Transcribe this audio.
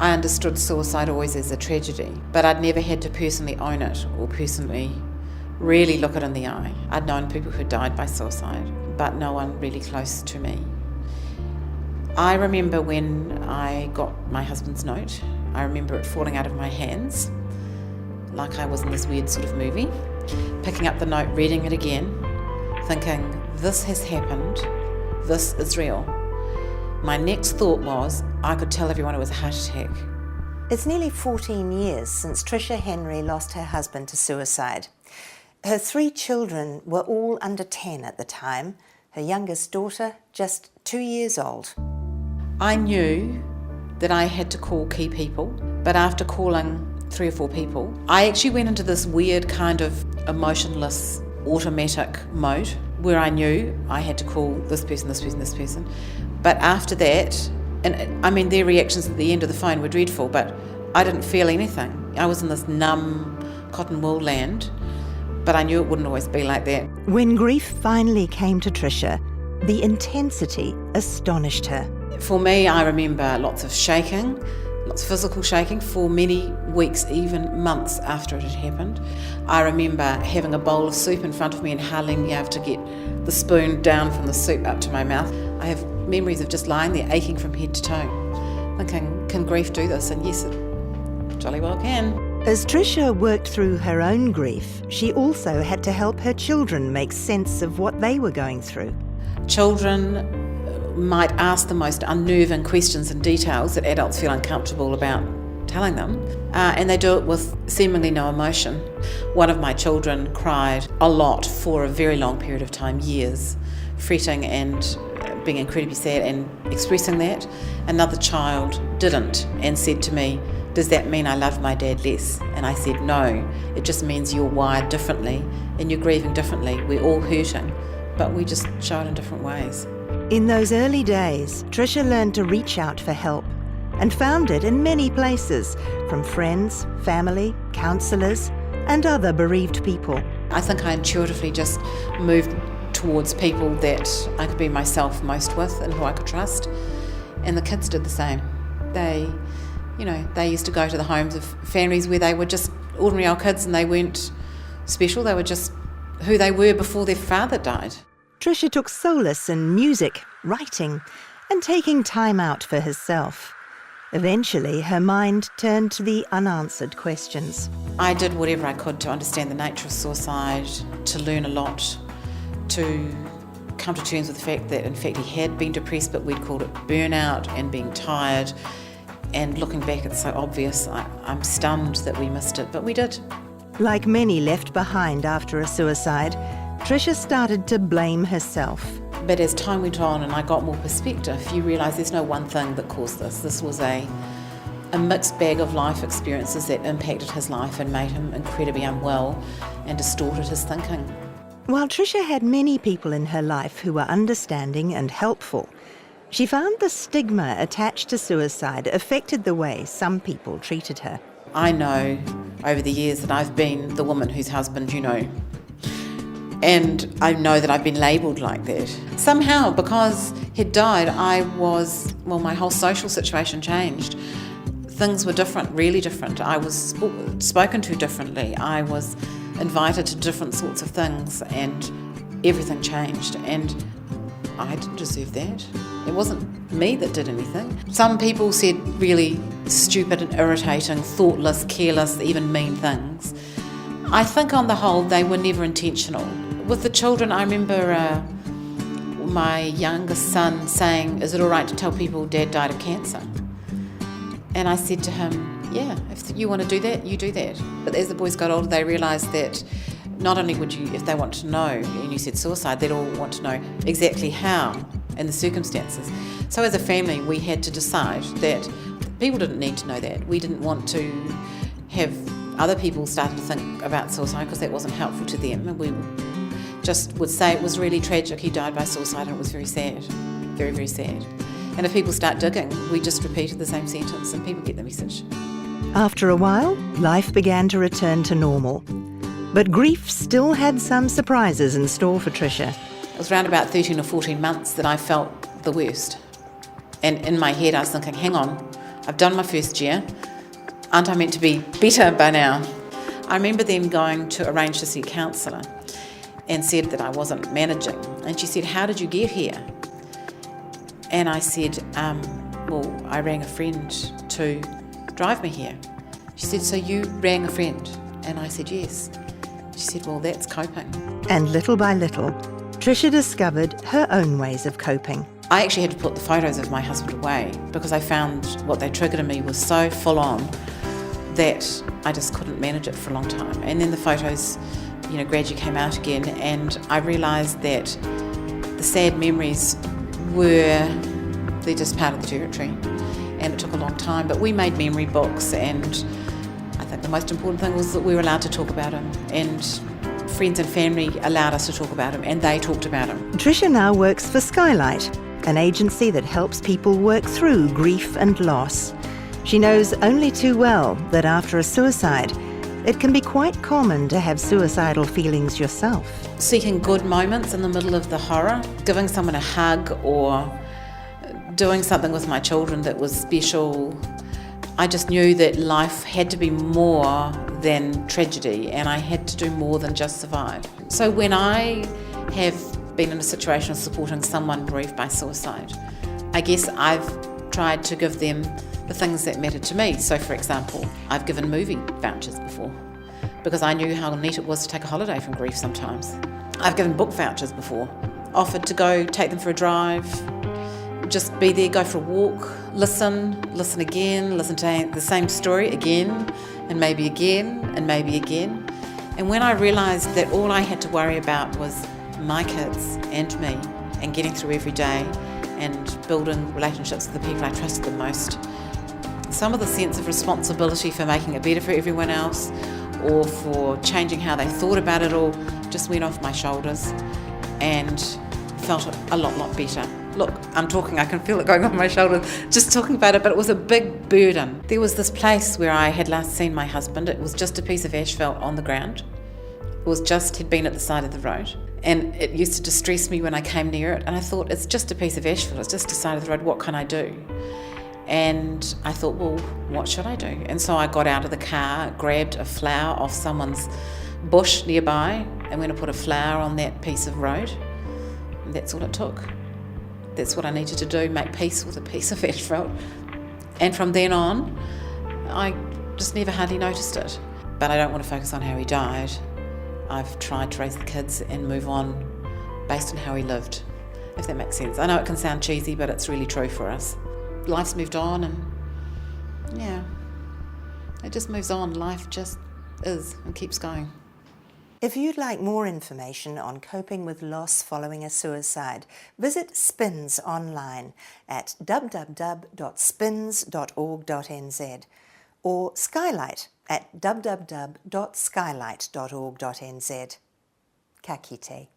I understood suicide always as a tragedy, but I'd never had to personally own it or personally really look it in the eye. I'd known people who died by suicide, but no one really close to me. I remember when I got my husband's note, I remember it falling out of my hands, like I was in this weird sort of movie, picking up the note, reading it again, thinking, this has happened, this is real. My next thought was, I could tell everyone it was a heart attack. It's nearly 14 years since Tricia Henry lost her husband to suicide. Her 3 children were all under 10 at the time, her youngest daughter just 2 years old. I knew that I had to call key people, but after calling 3 or 4 people, I actually went into this weird kind of emotionless, automatic mode where I knew I had to call this person, this person, this person. But after that, and I mean, their reactions at the end of the phone were dreadful, but I didn't feel anything. I was in this numb cotton wool land, but I knew it wouldn't always be like that. When grief finally came to Tricia, the intensity astonished her. For me, I remember lots of shaking, lots of physical shaking for many weeks, even months after it had happened. I remember having a bowl of soup in front of me and hardly being able to get the spoon down from the soup up to my mouth. I have memories of just lying there aching from head to toe, thinking, can grief do this? And yes, it jolly well can. As Tricia worked through her own grief, she also had to help her children make sense of what they were going through. Children might ask the most unnerving questions and details that adults feel uncomfortable about telling them, and they do it with seemingly no emotion. One of my children cried a lot for a very long period of time, years, fretting and being incredibly sad and expressing that. Another child didn't and said to me, does that mean I love my dad less? And I said, no, it just means you're wired differently and you're grieving differently. We're all hurting, but we just show it in different ways. In those early days, Tricia learned to reach out for help and found it in many places, from friends, family, counsellors, and other bereaved people. I think I intuitively just moved towards people that I could be myself most with and who I could trust. And the kids did the same. They used to go to the homes of families where they were just ordinary old kids and they weren't special. They were just who they were before their father died. Tricia took solace in music, writing, and taking time out for herself. Eventually, her mind turned to the unanswered questions. I did whatever I could to understand the nature of suicide, to learn a lot, to come to terms with the fact that, in fact, he had been depressed, but we'd called it burnout and being tired. And looking back, it's so obvious. I'm stunned that we missed it, but we did. Like many left behind after a suicide, Tricia started to blame herself. But as time went on and I got more perspective, you realise there's no one thing that caused this. This was a mixed bag of life experiences that impacted his life and made him incredibly unwell and distorted his thinking. While Tricia had many people in her life who were understanding and helpful, she found the stigma attached to suicide affected the way some people treated her. I know over the years that I've been the woman whose husband you know. And I know that I've been labelled like that. Somehow, because he'd died, my whole social situation changed. Things were different, really different. I was spoken to differently. I was invited to different sorts of things and everything changed. And I didn't deserve that. It wasn't me that did anything. Some people said really stupid and irritating, thoughtless, careless, even mean things. I think on the whole they were never intentional. With the children, I remember my youngest son saying, is it all right to tell people Dad died of cancer? And I said to him, yeah, if you want to do that, you do that. But as the boys got older, they realised that not only would you, if they want to know, and you said suicide, they'd all want to know exactly how and the circumstances. So as a family, we had to decide that people didn't need to know that. We didn't want to have other people started to think about suicide because that wasn't helpful to them. And we just would say it was really tragic, he died by suicide, and it was very sad, very, very sad. And if people start digging, we just repeated the same sentence and people get the message. After a while, life began to return to normal. But grief still had some surprises in store for Tricia. It was around about 13 or 14 months that I felt the worst. And in my head I was thinking, hang on, I've done my first year. Aren't I meant to be better by now? I remember them going to arrange to see a counsellor and said that I wasn't managing. And she said, "How did you get here?" And I said, well, I rang a friend to drive me here. She said, "So you rang a friend?" And I said, "Yes." She said, "Well, that's coping." And little by little, Tricia discovered her own ways of coping. I actually had to put the photos of my husband away because I found what they triggered in me was so full on that I just couldn't manage it for a long time. And then the photos, gradually came out again, and I realised that the sad memories they're just part of the territory, and it took a long time. But we made memory books, and I think the most important thing was that we were allowed to talk about him, and friends and family allowed us to talk about him, and they talked about him. Tricia now works for Skylight, an agency that helps people work through grief and loss. She knows only too well that after a suicide, it can be quite common to have suicidal feelings yourself. Seeking good moments in the middle of the horror, giving someone a hug or doing something with my children that was special. I just knew that life had to be more than tragedy, and I had to do more than just survive. So when I have been in a situation of supporting someone bereaved by suicide, I guess I've tried to give them the things that mattered to me. So for example, I've given movie vouchers before because I knew how neat it was to take a holiday from grief sometimes. I've given book vouchers before, offered to go take them for a drive, just be there, go for a walk, listen again, listen to the same story again, and maybe again, and maybe again. And when I realised that all I had to worry about was my kids and me, and getting through every day, and building relationships with the people I trusted the most, some of the sense of responsibility for making it better for everyone else, or for changing how they thought about it all, just went off my shoulders and felt a lot better. Look, I can feel it going off my shoulders just talking about it, but it was a big burden. There was this place where I had last seen my husband. It was just a piece of asphalt on the ground. Had been at the side of the road. And it used to distress me when I came near it. And I thought, it's just a piece of asphalt, it's just the side of the road, what can I do? And I thought, well, what should I do? And so I got out of the car, grabbed a flower off someone's bush nearby, and went and put a flower on that piece of road. And that's all it took. That's what I needed to do, make peace with a piece of asphalt. And from then on, I just never hardly noticed it. But I don't want to focus on how he died. I've tried to raise the kids and move on based on how he lived, if that makes sense. I know it can sound cheesy, but it's really true for us. Life's moved on, and yeah, it just moves on. Life just is and keeps going. If you'd like more information on coping with loss following a suicide, visit SPINS online at www.spins.org.nz or Skylight at www.skylight.org.nz. Ka kite.